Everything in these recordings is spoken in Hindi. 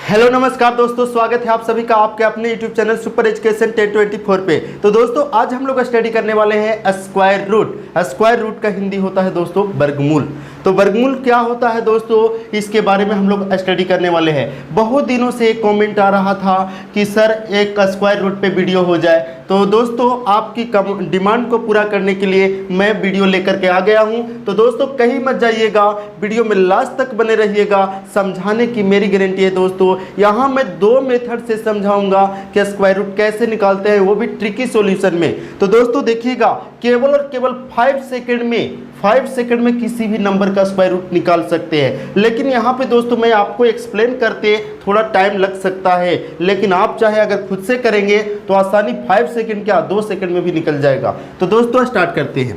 हेलो नमस्कार दोस्तों, स्वागत है आप सभी का आपके अपने यूट्यूब चैनल सुपर एजुकेशन 1024 पे। तो दोस्तों आज हम लोग स्टडी करने वाले हैं स्क्वायर रूट। स्क्वायर रूट का हिंदी होता है दोस्तों वर्गमूल। तो वर्गमूल क्या होता है दोस्तों, इसके बारे में हम लोग स्टडी करने वाले हैं। बहुत दिनों से एक कमेंट आ रहा था कि सर एक स्क्वायर रूट पे वीडियो हो जाए। तो दोस्तों आपकी डिमांड को पूरा करने के लिए मैं वीडियो लेकर के आ गया हूं। तो दोस्तों कहीं मत जाइएगा, वीडियो में लास्ट तक बने रहिएगा, समझाने की मेरी गारंटी है दोस्तों। यहाँ मैं दो मेथड से समझाऊंगा कि स्क्वायर रूट कैसे निकालते हैं, वो भी ट्रिकी सॉल्यूशन में। तो दोस्तों देखिएगा, केवल और केवल 5 सेकंड में किसी भी नंबर का स्क्वायर रूट निकाल सकते हैं। लेकिन यहाँ पे दोस्तों मैं आपको एक्सप्लेन करते थोड़ा टाइम लग सकता है, लेकिन आप चाहे अगर खुद से करेंगे तो आसानी 5 सेकंड क्या 2 सेकंड में भी निकल जाएगा। तो दोस्तों स्टार्ट करते हैं।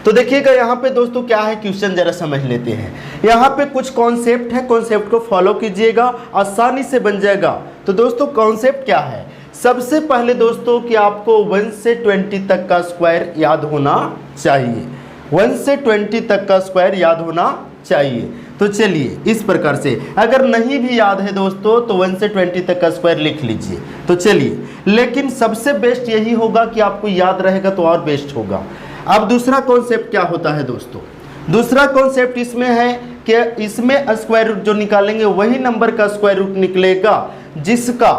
तो देखिएगा यहाँ पे दोस्तों क्या है, क्वेश्चन जरा समझ लेते हैं। यहाँ पे कुछ कॉन्सेप्ट है, कॉन्सेप्ट को फॉलो कीजिएगा, आसानी से बन जाएगा। तो दोस्तों कॉन्सेप्ट क्या है, सबसे पहले दोस्तों कि आपको 1 से 20 तक का स्क्वायर याद होना चाहिए। 1 से 20 तक का स्क्वायर याद होना चाहिए। तो चलिए इस प्रकार से, अगर नहीं भी याद है दोस्तों तो 1 से 20 तक का स्क्वायर लिख लीजिए। तो चलिए, लेकिन सबसे बेस्ट यही होगा कि आपको याद रहेगा तो और बेस्ट होगा। अब दूसरा कॉन्सेप्ट क्या होता है दोस्तों, दूसरा कॉन्सेप्ट इसमें है कि इसमें स्क्वायर रूट जो निकालेंगे वही नंबर का स्क्वायर रूट निकलेगा जिसका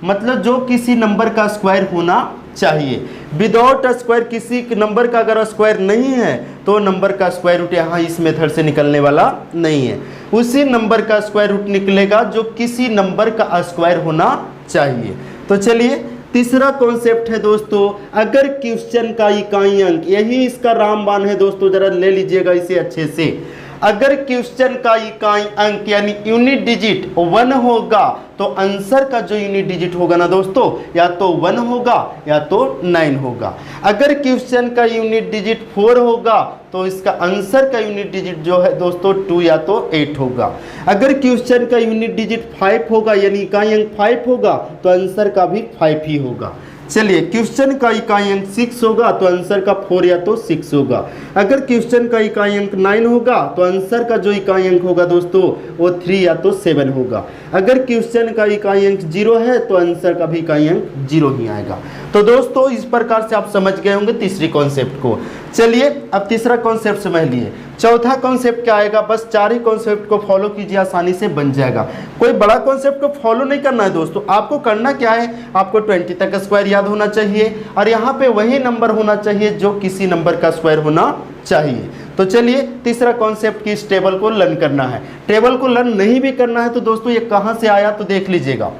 मतलब जो किसी नंबर का स्क्वायर होना चाहिए। विदाउट स्क्वायर किसी नंबर का अगर स्क्वायर नहीं है तो नंबर का स्क्वायर रूट यहाँ इस मेथड से निकलने वाला नहीं है। उसी नंबर का स्क्वायर रूट निकलेगा जो किसी नंबर का स्क्वायर होना चाहिए। तो चलिए तीसरा कॉन्सेप्ट है दोस्तों, अगर क्वेश्चन का इकाई अंक, यही इसका रामबाण है दोस्तों, जरा ले लीजिएगा इसे अच्छे से। अगर क्वेश्चन का इकाई अंक यानी यूनिट डिजिट 1 होगा तो आंसर का जो यूनिट डिजिट होगा ना दोस्तों, या तो 1 होगा या तो 9 होगा। अगर क्वेश्चन का यूनिट डिजिट 4 होगा तो इसका आंसर का यूनिट डिजिट जो है दोस्तों 2 या तो 8 होगा। अगर क्वेश्चन का यूनिट डिजिट 5 होगा यानी इकाई अंक 5 होगा तो आंसर का भी 5 ही होगा। चलिए, क्वेश्चन का इकाई अंक 6 होगा तो आंसर का 4 या तो 6 होगा। अगर क्वेश्चन का इकाई अंक 9 होगा तो आंसर का जो इकाई अंक होगा दोस्तों वो 3 या तो 7 होगा। अगर क्वेश्चन का इकाई अंक 0 है तो आंसर का भी इकाई अंक 0 ही आएगा। तो दोस्तों इस प्रकार से आप समझ गए होंगे तीसरी कॉन्सेप्ट को। चलिए अब तीसरा कॉन्सेप्ट समझ लिए। चौथा कॉन्सेप्ट क्या आएगा, बस 4 ही कॉन्सेप्ट को फॉलो कीजिए, आसानी से बन जाएगा। कोई बड़ा कॉन्सेप्ट को फॉलो नहीं करना है दोस्तों, आपको करना क्या है, आपको 20 तक का स्क्वायर याद होना चाहिए और यहाँ पे वही नंबर होना चाहिए जो किसी नंबर का स्क्वायर होना चाहिए। तो चलिए तीसरा कॉन्सेप्ट की इस टेबल को लर्न करना है। टेबल को लर्न नहीं भी करना है तो दोस्तों ये कहाँ से आया तो देख लीजिएगा।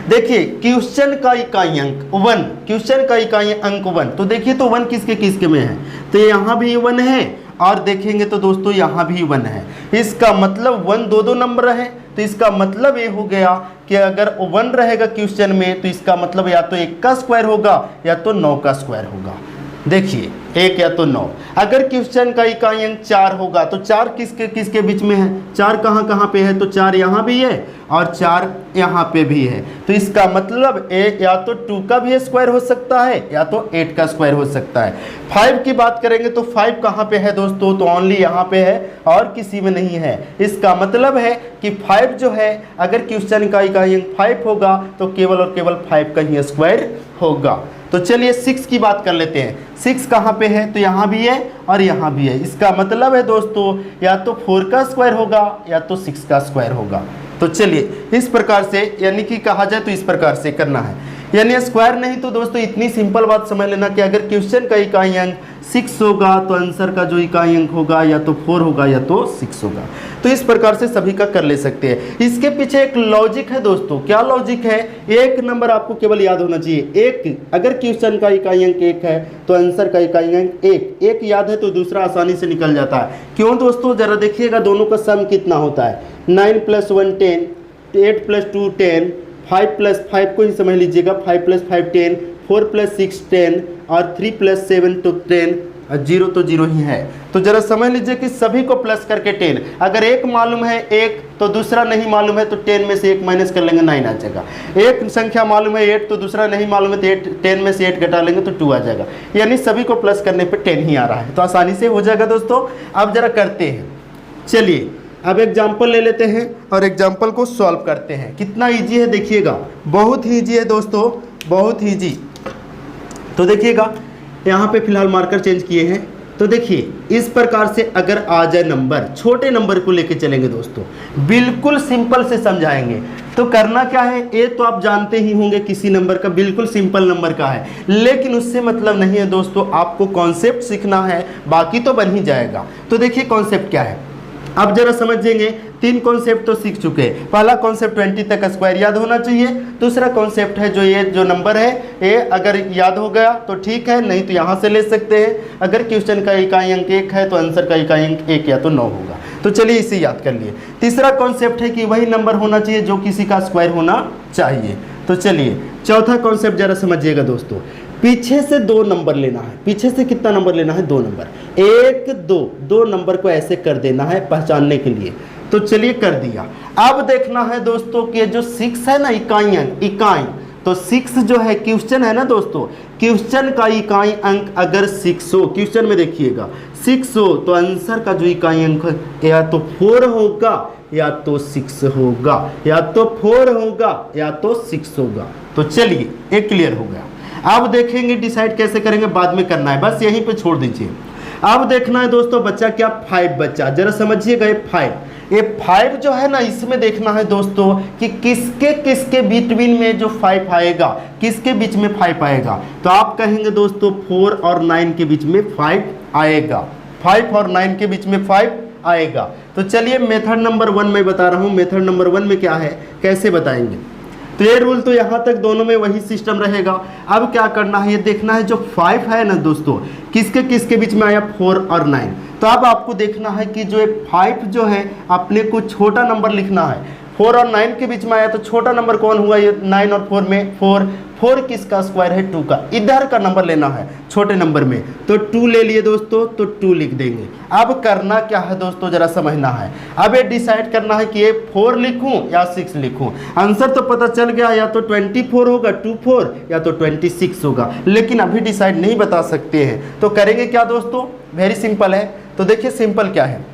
देखिए क्वेश्चन का इकाई अंक 1, क्वेश्चन का इकाई अंक 1, तो देखिए तो 1 किसके किसके में है, तो यहाँ भी 1 है और देखेंगे तो दोस्तों यहाँ भी 1 है। इसका मतलब 1 दो नंबर है, तो इसका मतलब ये हो गया कि अगर 1 रहेगा क्वेश्चन में तो इसका मतलब या तो 1 का स्क्वायर होगा या तो 9 का स्क्वायर होगा। देखिए 1 या तो 9। अगर क्वेश्चन का इकाई अंक 4 होगा तो 4 किसके किसके बीच में है, 4 कहाँ कहाँ पे है, तो 4 यहाँ भी है और 4 यहाँ पे भी है। तो इसका मतलब या तो 2 का भी स्क्वायर हो सकता है या तो 8 का स्क्वायर हो सकता है। 5 की बात करेंगे तो 5 कहाँ पे है दोस्तों, तो ओनली यहाँ पे है और किसी में नहीं है। इसका मतलब है कि 5 जो है अगर क्वेश्चन का इकाई अंक 5 होगा तो केवल और केवल 5 का ही स्क्वायर होगा। तो चलिए 6 की बात कर लेते हैं। 6 कहाँ पे है, तो यहाँ भी है और यहाँ भी है। इसका मतलब है दोस्तों या तो 4 का स्क्वायर होगा या तो 6 का स्क्वायर होगा। तो चलिए इस प्रकार से, यानी कि कहा जाए तो इस प्रकार से करना है, यानी स्क्वायर नहीं तो दोस्तों इतनी सिंपल बात समझ लेना कि अगर क्वेश्चन का इकाई अंक 6 होगा तो आंसर का जो इकाई अंक होगा या तो 4 होगा या तो 6 होगा। तो इस प्रकार से सभी का कर ले सकते हैं। इसके पीछे एक लॉजिक है दोस्तों, क्या लॉजिक है, एक नंबर आपको केवल याद होना चाहिए, 1। अगर क्वेश्चन का इकाई अंक 1 है तो आंसर का इकाई अंक 1। 1 याद है तो दूसरा आसानी से निकल जाता है। क्यों दोस्तों, जरा देखिएगा दोनों का सम कितना होता है, 9 + 1 10, 8 + 2 10, 5 + 5 को ही समझ लीजिएगा, 5 + 5 10, 4 + 6 10 और 3 + 7 तो 10 और 0 तो 0 ही है। तो जरा समझ लीजिए कि सभी को प्लस करके 10, अगर एक मालूम है 1 तो दूसरा नहीं मालूम है तो 10 में से 1 माइनस कर लेंगे 9 आ जाएगा। एक संख्या मालूम है 8 तो दूसरा नहीं मालूम है तो 10 में से 8 घटा लेंगे तो 2 आ जाएगा, यानी सभी को प्लस करने पे 10 ही आ रहा है। तो आसानी से हो जाएगा दोस्तों। अब जरा करते हैं, चलिए अब एग्जाम्पल ले लेते हैं और एग्जाम्पल को सॉल्व करते हैं। कितना ईजी है देखिएगा, बहुत ही ईजी है दोस्तों, बहुत ही ईजी। तो देखिएगा यहाँ पे फिलहाल मार्कर चेंज किए हैं। तो देखिए इस प्रकार से अगर आ जाए नंबर, छोटे नंबर को लेके चलेंगे दोस्तों, बिल्कुल सिंपल से समझाएंगे। तो करना क्या है, ये तो आप जानते ही होंगे किसी नंबर का बिल्कुल सिंपल नंबर का है, लेकिन उससे मतलब नहीं है दोस्तों, आपको कॉन्सेप्ट सीखना है, बाकी तो बन ही जाएगा। तो देखिए कॉन्सेप्ट क्या है, अब जरा समझेंगे। 3 कॉन्सेप्ट तो सीख चुके हैं। पहला कॉन्सेप्ट 20 तक स्क्वायर याद होना चाहिए। दूसरा कॉन्सेप्ट है जो ये जो नंबर है ये अगर याद हो गया तो ठीक है, नहीं तो यहाँ से ले सकते हैं। अगर क्वेश्चन का इकाई अंक 1 है तो आंसर का इकाई अंक 1 या तो 9 होगा। तो चलिए इसे याद कर लिए। तीसरा कॉन्सेप्ट है कि वही नंबर होना चाहिए जो किसी का स्क्वायर होना चाहिए। तो चलिए चौथा कॉन्सेप्ट जरा समझिएगा दोस्तों, पीछे से 2 नंबर लेना है। पीछे से कितना नंबर लेना है, 2 नंबर, 1 2, 2 नंबर को ऐसे कर देना है पहचानने के लिए। तो चलिए कर दिया। अब देखना है दोस्तों कि जो 6 है ना इकाई अंक, इकाई, तो 6 जो है क्वेश्चन है ना दोस्तों, क्वेश्चन का इकाई अंक अगर 6 हो, क्वेश्चन में देखिएगा 6 हो, तो आंसर का जो इकाई अंक या तो 4 होगा या तो 6 होगा, या तो 4 होगा या तो 6 होगा। तो चलिए एक क्लियर हो गया। अब देखेंगे डिसाइड कैसे करेंगे, बाद में करना है, बस यहीं पे छोड़ दीजिए। अब देखना है दोस्तों बच्चा क्या, 5 बच्चा, जरा समझिएगा। ये 5 जो है ना, इसमें देखना है दोस्तों कि किसके किसके बिटवीन में जो 5 आएगा, किसके बीच में 5 आएगा। तो आप कहेंगे दोस्तों 4 और 9 के बीच में 5 आएगा, 5 और 9 के बीच में 5 आएगा। तो चलिए मेथड नंबर 1 में बता रहा हूँ। मेथड नंबर 1 में क्या है, कैसे बताएंगे। तो ये रूल तो यहाँ तक दोनों में वही सिस्टम रहेगा। अब क्या करना है, ये देखना है जो 5 है ना दोस्तों, किसके किसके बीच में आया, 4 और 9। तो अब आपको देखना है कि जो 5 जो है अपने को छोटा नंबर लिखना है। 4 और 9 के बीच में आया तो छोटा नंबर कौन हुआ, ये 9 और 4 में 4। 4 किसका स्क्वायर है, 2 का, इधर का नंबर लेना है छोटे नंबर में। तो 2 ले लिए दोस्तों, तो 2 लिख देंगे। अब करना क्या है दोस्तों, जरा समझना है। अब ये डिसाइड करना है कि ये 4 लिखूं या 6 लिखूं। आंसर तो पता चल गया, या तो 24 होगा, 24, या तो 26 होगा, लेकिन अभी डिसाइड नहीं बता सकते हैं। तो करेंगे क्या दोस्तों, वेरी सिंपल है। तो देखिए सिंपल क्या है,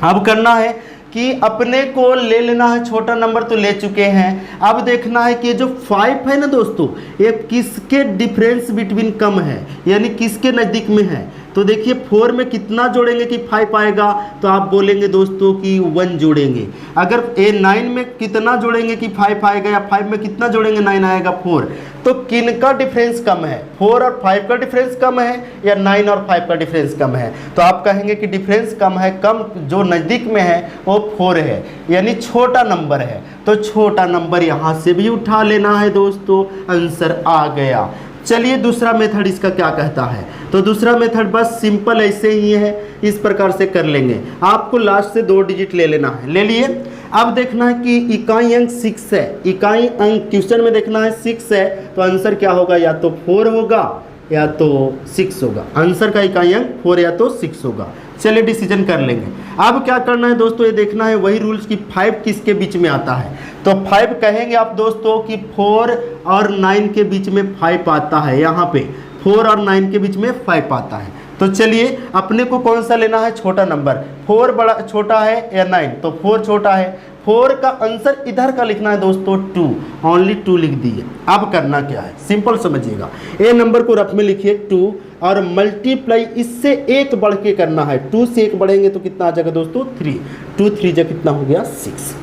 अब करना है कि अपने को ले लेना है छोटा नंबर, तो ले चुके हैं। अब देखना है कि जो 5 है ना दोस्तों, ये किसके डिफरेंस बिटवीन कम है, यानी किसके नज़दीक में है। तो देखिए 4 में कितना जोड़ेंगे कि 5 आएगा, तो आप बोलेंगे दोस्तों कि 1 जोड़ेंगे। अगर 9 में कितना जोड़ेंगे कि 5 आएगा, या 5 में कितना जोड़ेंगे 9 आएगा, 4। तो किन का डिफरेंस कम है, 4 और 5 का डिफरेंस कम है या 9 और 5 का डिफरेंस कम है। तो आप कहेंगे कि डिफरेंस कम है, कम जो नज़दीक में है वो 4 है, यानी छोटा नंबर है। तो छोटा नंबर यहाँ से भी उठा लेना है दोस्तों, आंसर आ गया। चलिए दूसरा मेथड इसका क्या कहता है। तो दूसरा मेथड बस सिंपल ऐसे ही है, इस प्रकार से कर लेंगे। आपको लास्ट से 2 डिजिट ले लेना है, ले लिए। अब देखना है कि इकाई अंक 6 है, इकाई अंक क्वेश्चन में देखना है 6 है, तो आंसर क्या होगा, या तो 4 होगा या तो 6 होगा। आंसर का इकाई अंक 4 या तो 6 होगा। चलिए डिसीजन कर लेंगे। अब क्या करना है दोस्तों, ये देखना है वही रूल्स कि 5 किसके बीच में आता है। तो 5 कहेंगे आप दोस्तों कि 4 और 9 के बीच में 5 आता है। यहाँ पे 4 और 9 के बीच में 5 आता है। तो चलिए अपने को कौन सा लेना है, छोटा नंबर। 4 बड़ा छोटा है या 9, तो 4 छोटा है। 4 का आंसर इधर का लिखना है दोस्तों 2, ओनली 2 लिख दिए। अब करना क्या है, सिंपल समझिएगा। ए नंबर को रफ में लिखिए 2 और मल्टीप्लाई इससे 1 बढ़ के करना है। 2 से 1 बढ़ेंगे तो कितना आ जाएगा दोस्तों, 3। 2 3 जा कितना हो गया, 6।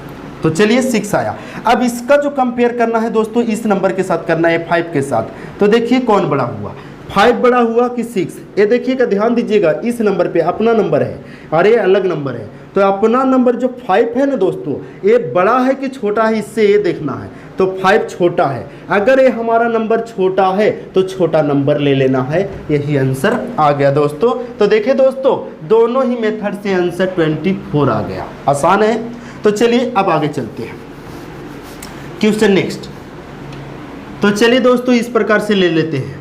तो चलिए 6 आया। अब इसका जो कंपेयर करना है दोस्तों, इस नंबर के साथ करना है 5 के साथ। तो देखिए कौन बड़ा हुआ, 5 बड़ा हुआ कि 6। ये देखिएगा, ध्यान दीजिएगा, इस नंबर पे अपना नंबर है और ये अलग नंबर है। तो अपना नंबर जो 5 है ना दोस्तों, ये बड़ा है कि छोटा है, इससे ये देखना है। तो 5 छोटा है। अगर ये हमारा नंबर छोटा है तो छोटा नंबर ले लेना है, यही आंसर आ गया दोस्तों। तो देखिए दोस्तों, दोनों ही मेथड से आंसर 24 आ गया। आसान है। तो चलिए अब आगे चलते हैं, क्वेश्चन नेक्स्ट। तो चलिए दोस्तों इस प्रकार से ले लेते हैं।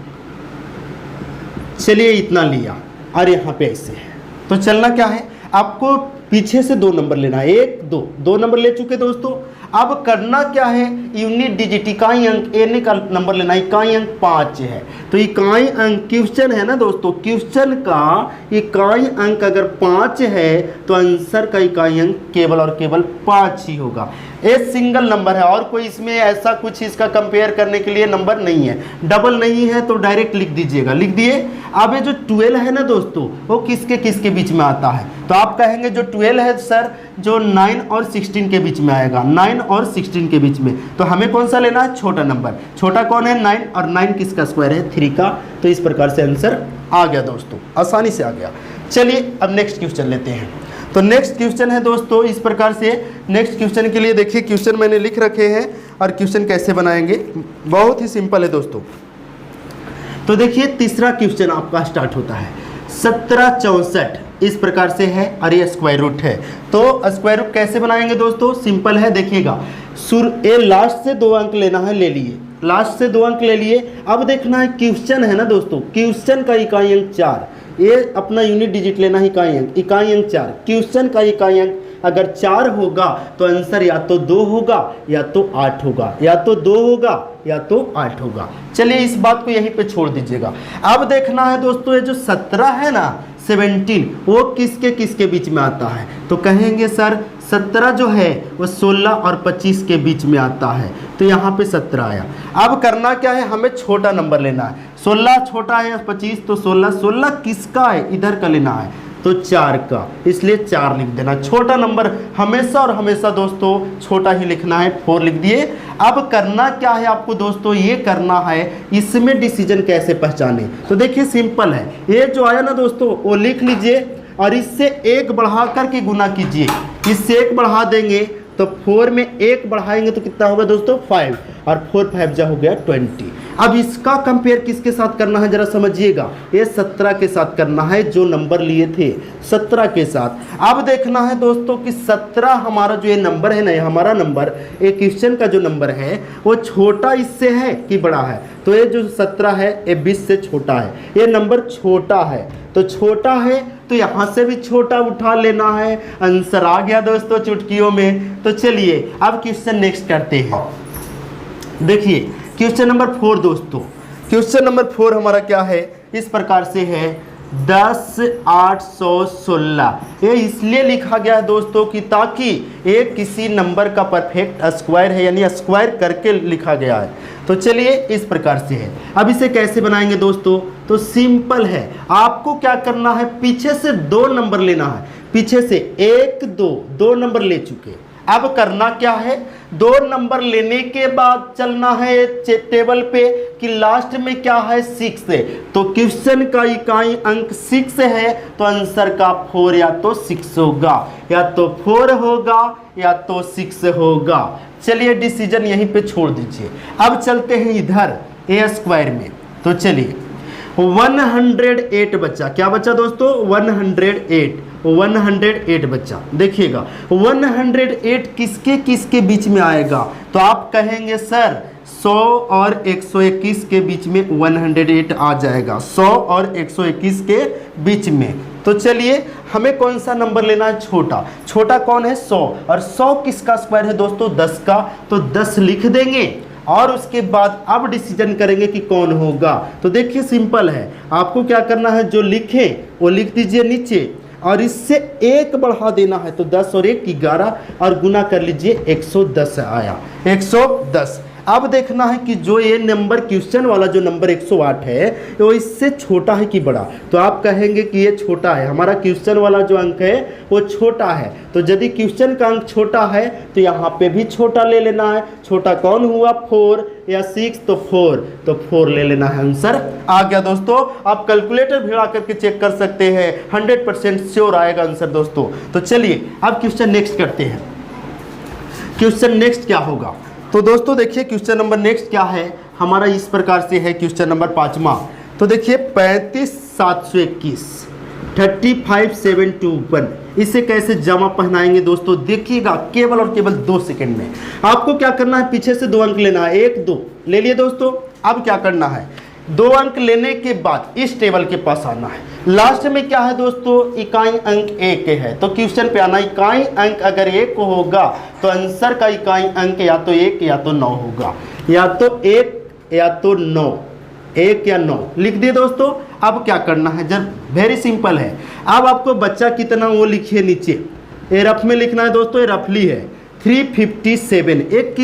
चलिए इतना लिया और यहाँ पे ऐसे है। तो चलना क्या है, आपको पीछे से 2 नंबर लेना है, 1 2 2 नंबर ले चुके दोस्तों। अब करना क्या है, यूनिट डिजिट इकाई अंक एन का नंबर लेना, इकाई अंक 5 है। तो इकाई अंक क्वेश्चन है ना दोस्तों, क्वेश्चन का इकाई अंक अगर 5 है तो आंसर का इकाई अंक केवल और केवल 5 ही होगा। ये सिंगल नंबर है और कोई इसमें ऐसा कुछ इसका कंपेयर करने के लिए नंबर नहीं है, डबल नहीं है तो डायरेक्ट लिख दीजिएगा, लिख दिए। अब ये जो 12 है ना दोस्तों, वो किसके किसके बीच में आता है, तो आप कहेंगे जो 12 है सर जो 9 और 16 के बीच में आएगा, 9 और 16 के बीच में। तो हमें कौन सा लेना है, छोटा नंबर। छोटा कौन है, 9, और 9 किसका स्क्वायर है, 3 का। तो इस प्रकार से आंसर आ गया दोस्तों, आसानी से आ गया। चलिए अब नेक्स्ट क्वेश्चन लेते हैं। तो नेक्स्ट क्वेश्चन है दोस्तों इस प्रकार से। नेक्स्ट क्वेश्चन के लिए देखिए क्वेश्चन मैंने लिख रखे हैं और क्वेश्चन कैसे बनाएंगे, बहुत ही सिंपल है दोस्तों। तो देखिए तीसरा क्वेश्चन आपका स्टार्ट होता है 1764 इस प्रकार से है और ये स्क्वायर रूट है। तो स्क्वायर रूट कैसे बनाएंगे दोस्तों, सिंपल है, देखिएगा ये लास्ट से 2 अंक लेना है, ले लिए, लास्ट से 2 अंक ले लिए। अब देखना है क्वेश्चन है ना दोस्तों, क्वेश्चन का इकाई अंक 4, ये अपना यूनिट डिजिट लेना है, इकाई अंक 4। क्वेश्चन का इकाई अंक अगर 4 होगा तो आंसर या तो 2 होगा या तो 8 होगा, या तो 2 होगा या तो 8 होगा। चलिए इस बात को यहीं पे छोड़ दीजिएगा। अब देखना है दोस्तों ये जो 17 है ना, 17 वो किसके किसके बीच में आता है, तो कहेंगे सर 17 जो है वो 16 और 25 के बीच में आता है। तो यहाँ पे 17 आया। अब करना क्या है, हमें छोटा नंबर लेना है। 16 छोटा है 25, तो 16 किसका है, इधर का लेना है, तो 4 का, इसलिए 4 लिख देना। छोटा नंबर हमेशा और हमेशा दोस्तों छोटा ही लिखना है, 4 लिख दिए। अब करना क्या है आपको दोस्तों, ये करना है इसमें डिसीजन कैसे पहचाने। तो देखिए सिंपल है, ये जो आया ना दोस्तों वो लिख लीजिए और इससे 1 बढ़ा करके गुना कीजिए। इससे 1 बढ़ा देंगे तो 4 में 1 बढ़ाएंगे तो कितना होगा दोस्तों, 5, और 4 5 जा हो गया 20। अब इसका कंपेयर किसके साथ करना है जरा समझिएगा, ये 17 के साथ करना है, जो नंबर लिए थे 17 के साथ। अब देखना है दोस्तों कि 17 हमारा जो ये नंबर है ना, ये हमारा नंबर, ये क्वेश्चन का जो नंबर है वो छोटा इससे है कि बड़ा है। तो ये जो 17 है ये 20 से छोटा है, ये नंबर छोटा है। तो छोटा है तो यहाँ से भी छोटा उठा लेना है। आंसर आ गया दोस्तों चुटकियों में। तो चलिए अब क्वेश्चन नेक्स्ट करते हैं। देखिए क्वेश्चन नंबर 4 दोस्तों, क्वेश्चन नंबर 4 हमारा क्या है, इस प्रकार से है 10 816। ये इसलिए लिखा गया है दोस्तों कि ताकि ये किसी नंबर का परफेक्ट स्क्वायर है, यानी स्क्वायर करके लिखा गया है। तो चलिए इस प्रकार से है। अब इसे कैसे बनाएंगे दोस्तों, तो सिंपल है, आपको क्या करना है, पीछे से 2 नंबर लेना है। पीछे से 1 2 नंबर ले चुके। अब करना क्या है, 2 नंबर लेने के बाद चलना है टेबल पे कि लास्ट में क्या है, 6 है। तो क्वेश्चन का इकाई अंक 6 है, तो आंसर का 4 या तो 6 होगा, या तो 4 होगा या तो 6 होगा। चलिए डिसीजन यहीं पे छोड़ दीजिए। अब चलते हैं इधर ए स्क्वायर में। तो चलिए 108 बच्चा, क्या बच्चा दोस्तों, 108 बच्चा। देखिएगा 108 किसके किसके बीच में आएगा, तो आप कहेंगे सर 100 और 121 के बीच में 108 आ जाएगा, 100 और 121 के बीच में। तो चलिए हमें कौन सा नंबर लेना है, छोटा। छोटा कौन है, 100, और 100 किसका स्क्वायर है दोस्तों, 10 का। तो 10 लिख देंगे और उसके बाद अब डिसीजन करेंगे कि कौन होगा। तो देखिए सिंपल है, आपको क्या करना है, जो लिखे वो लिख दीजिए नीचे और इससे 1 बढ़ा देना है। तो 10 और 1 11 और गुना कर लीजिए, 110 आया, 110। अब देखना है कि जो ये नंबर क्वेश्चन वाला जो नंबर 108 है वो इससे छोटा है कि बड़ा। तो आप कहेंगे कि ये छोटा है, हमारा क्वेश्चन वाला जो अंक है वो छोटा है। तो यदि क्वेश्चन का अंक छोटा है तो यहाँ पे भी छोटा ले लेना है। छोटा कौन हुआ, 4 या 6, तो 4 ले लेना है। आंसर आ गया दोस्तों। आप कैलकुलेटर भिड़ा करके चेक कर सकते हैं, 100% श्योर आएगा आंसर दोस्तों। तो चलिए अब क्वेश्चन नेक्स्ट करते हैं। क्वेश्चन नेक्स्ट क्या होगा, तो दोस्तों देखिए क्वेश्चन नंबर नेक्स्ट क्या है हमारा, इस प्रकार से है क्वेश्चन नंबर 5वां। तो देखिए 35721 35721 इसे कैसे जमा पहनाएंगे दोस्तों, देखिएगा केवल और केवल 2 सेकंड में। आपको क्या करना है, पीछे से 2 अंक लेना है, 1 2 ले लिए दोस्तों। अब क्या करना है, 2 अंक लेने के बाद इस टेबल के पास आना है। लास्ट में क्या है दोस्तों, इकाई अंक 1 है, तो क्वेश्चन पे आना इकाई अंक अगर 1 होगा तो आंसर का इकाई अंक या तो 1 या तो 9 होगा, या तो 1 या तो 9, 1 या 9 लिख दिए दोस्तों। अब क्या करना है, जब वेरी सिंपल है। अब आपको बच्चा कितना वो लिखिए नीचे, ये रफ में लिखना है दोस्तों, ये रफली है 357। एक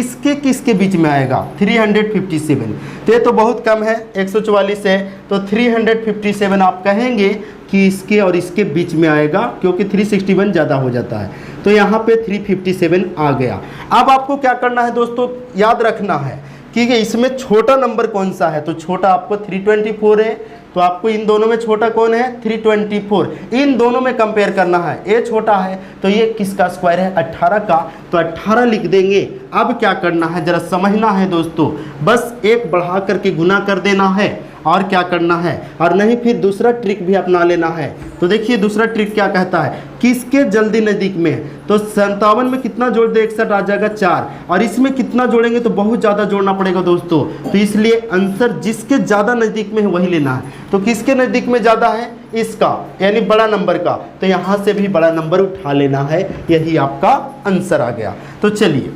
किसके बीच में आएगा, 357। तो ये तो बहुत कम है, 144 है, तो 357 आप कहेंगे कि इसके और इसके बीच में आएगा, क्योंकि 361 ज़्यादा हो जाता है, तो यहाँ पे 357 आ गया। अब आपको क्या करना है दोस्तों, याद रखना है कि इसमें छोटा नंबर कौन सा है, तो छोटा आपको 324 है, तो आपको इन दोनों में छोटा कौन है, 324। इन दोनों में कंपेयर करना है, ये छोटा है तो ये किसका स्क्वायर है, 18 का, तो 18 लिख देंगे। अब क्या करना है जरा समझना है दोस्तों, बस 1 बढ़ा करके गुना कर देना है और क्या करना है, और नहीं फिर दूसरा ट्रिक भी अपना लेना है। तो देखिए दूसरा ट्रिक क्या कहता है, किसके जल्दी नज़दीक में है, तो 57 में कितना जोड़ दे, 61 आ जाएगा 4, और इसमें कितना जोड़ेंगे तो बहुत ज़्यादा जोड़ना पड़ेगा दोस्तों, तो इसलिए आंसर जिसके ज़्यादा नज़दीक में है वही लेना है। तो किसके नज़दीक में ज़्यादा है, इसका, यानी बड़ा नंबर का, तो यहाँ से भी बड़ा नंबर उठा लेना है, यही आपका आंसर आ गया। तो चलिए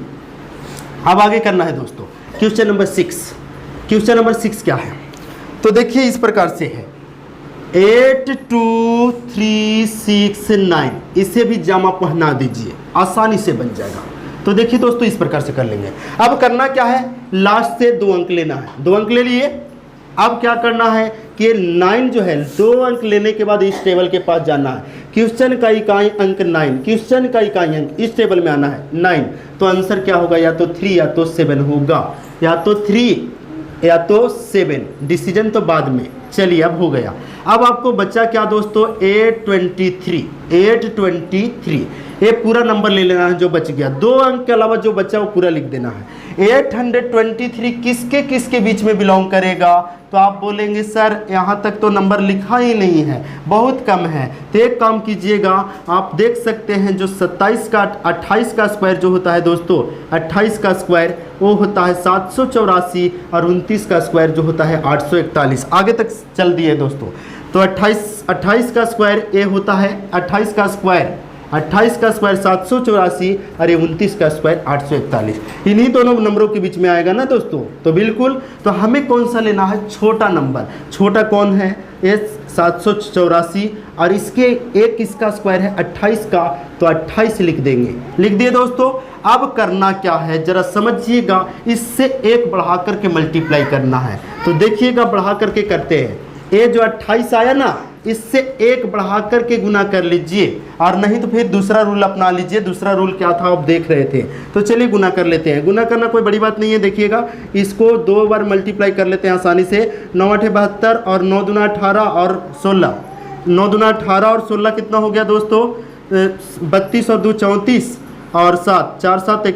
अब आगे करना है दोस्तों, क्वेश्चन नंबर 6। क्वेश्चन नंबर 6 क्या है, तो देखिए इस प्रकार से है 8 2 3 6 9, इसे भी जामा पहना दीजिए, आसानी से बन जाएगा। तो देखिए दोस्तों इस प्रकार से कर लेंगे। अब करना क्या है, लास्ट से 2 अंक लेना है, 2 अंक ले लिए। अब क्या करना है कि 9 जो है 2 अंक लेने के बाद इस टेबल के पास जाना है, क्वेश्चन का इकाई अंक 9, क्वेश्चन का इकाई अंक इस टेबल में आना है 9, तो आंसर क्या होगा, या तो 3 या तो 7 होगा, या तो 3 या तो 7, डिसीजन तो बाद में। चलिए अब हो गया। अब आपको बच्चा क्या दोस्तों, 823, ये पूरा नंबर ले लेना है जो बच गया, 2 अंक के अलावा जो बच्चा वो पूरा लिख देना है। 823 किसके किसके बीच में बिलोंग करेगा, तो आप बोलेंगे सर यहाँ तक तो नंबर लिखा ही नहीं है, बहुत कम है। तो एक काम कीजिएगा, आप देख सकते हैं जो 28 का स्क्वायर जो होता है दोस्तों, 28 का स्क्वायर वो होता है 784, और 29 का स्क्वायर जो होता है 841। आगे तक चल दिए दोस्तों, तो 28 का स्क्वायर ये होता है, 28 का स्क्वायर 784, और 29 का स्क्वायर 841, इन्हीं दोनों नंबरों के बीच में आएगा ना दोस्तों। तो बिल्कुल, तो हमें कौन सा लेना है, छोटा नंबर। छोटा कौन है, ये 784, और इसके एक इसका स्क्वायर है 28 का, तो 28 लिख देंगे। लिख दिए दोस्तों। अब करना क्या है जरा समझिएगा, इससे 1 बढ़ा करके मल्टीप्लाई करना है। तो देखिएगा बढ़ा करके करते हैं, ये जो 28 आया ना, इससे 1 बढ़ा करके गुना कर लीजिए, और नहीं तो फिर दूसरा रूल अपना लीजिए। दूसरा रूल क्या था आप देख रहे थे, तो चलिए गुना कर लेते हैं। गुना करना कोई बड़ी बात नहीं है, देखिएगा इसको 2 बार मल्टीप्लाई कर लेते हैं आसानी से। 9 8 72, और 9 दूना 18 और 16, 9 दूना 18 और 16 कितना हो गया दोस्तों, 32 और 2 34, और 7 4 7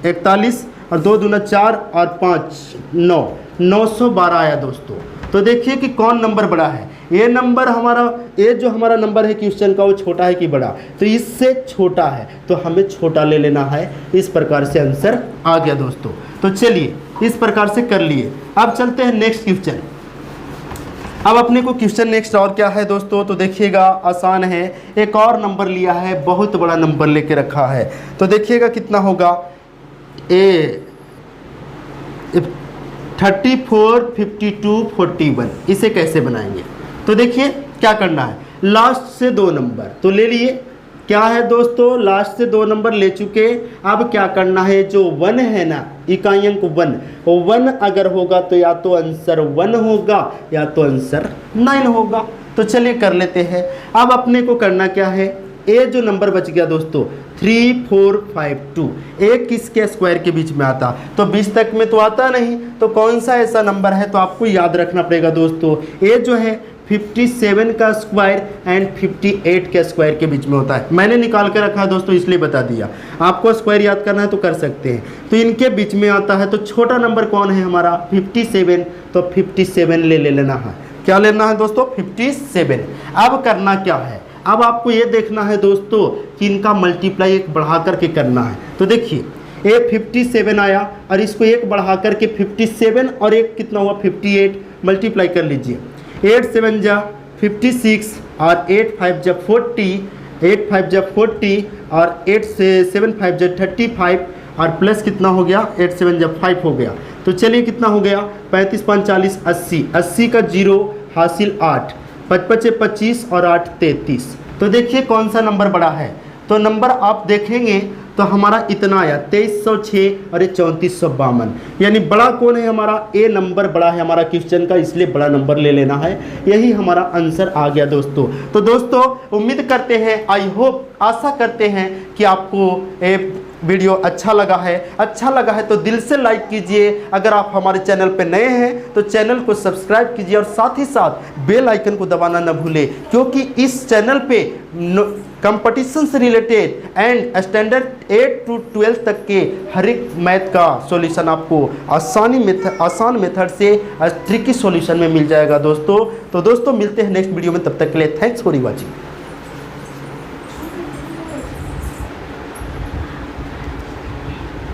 41, और 2 दूना 4 और 5 9, 912 आया दोस्तों। तो देखिए कि कौन नंबर बड़ा है, ये नंबर हमारा, ये जो हमारा नंबर है क्वेश्चन का वो छोटा है कि बड़ा, तो इससे छोटा है, तो हमें छोटा ले लेना है। इस प्रकार से आंसर आ गया दोस्तों। तो चलिए इस प्रकार से कर लिए। अब चलते हैं नेक्स्ट क्वेश्चन। अब अपने को क्वेश्चन नेक्स्ट और क्या है दोस्तों, तो देखिएगा आसान है, एक और नंबर लिया है, बहुत बड़ा नंबर लेके रखा है। तो देखिएगा कितना होगा, 34 52 41, इसे कैसे बनाएंगे। तो देखिए क्या करना है, लास्ट से 2 नंबर तो ले लिए, क्या है दोस्तों, लास्ट से 2 नंबर ले चुके। अब क्या करना है, जो 1 है ना, इकाई अंक 1, वो 1 अगर होगा तो या तो आंसर 1 होगा या तो आंसर 9 होगा। तो चलिए कर लेते हैं। अब अपने को करना क्या है, ये जो नंबर बच गया दोस्तों 3452, एक किसके स्क्वायर के बीच में आता, तो 20 तक में तो आता नहीं, तो कौन सा ऐसा नंबर है, तो आपको याद रखना पड़ेगा दोस्तों, ये जो है 57 का स्क्वायर एंड 58 के स्क्वायर के बीच में होता है। मैंने निकाल कर रखा है दोस्तों, इसलिए बता दिया। आपको स्क्वायर याद करना है तो कर सकते हैं। तो इनके बीच में आता है, तो छोटा नंबर कौन है हमारा, 57, तो 57 ले लेना है। क्या लेना है दोस्तों, 57। अब करना क्या है, अब आपको ये देखना है दोस्तों कि इनका मल्टीप्लाई 1 बढ़ा करके करना है। तो देखिए ये 57 आया, और इसको 1 बढ़ा करके 57 और 1 कितना हुआ 58, मल्टीप्लाई कर लीजिए। 8 7 जा 56 और 8 5 जा 40, 8 5 जा 40 और 8 से 7 5 जा 35 और प्लस कितना हो गया, 8 7 जा 5 हो गया। तो चलिए कितना हो गया, 35 5 40 80, 80 का 0 हासिल 8, 5 5 25 और 8 33। तो देखिए कौन सा नंबर बड़ा है, तो नंबर आप देखेंगे तो हमारा इतना आया 2306 और ये 3452, यानी बड़ा कौन है हमारा, ए नंबर बड़ा है हमारा क्वेश्चन का, इसलिए बड़ा नंबर ले लेना है। यही हमारा आंसर आ गया दोस्तों। तो दोस्तों उम्मीद करते हैं, आई होप, आशा करते हैं कि आपको वीडियो अच्छा लगा है तो दिल से लाइक कीजिए। अगर आप हमारे चैनल पर नए हैं तो चैनल को सब्सक्राइब कीजिए और साथ ही साथ बेल आइकन को दबाना न भूलें, क्योंकि इस चैनल पे कंपटीशन से रिलेटेड एंड स्टैंडर्ड 8 to 12 तक के हर एक मैथ का सॉल्यूशन आपको आसान मेथड से ट्रिकी सॉल्यूशन में मिल जाएगा दोस्तों। तो दोस्तों मिलते हैं नेक्स्ट वीडियो में, तब तक के लिए थैंक्स फॉर वॉचिंग।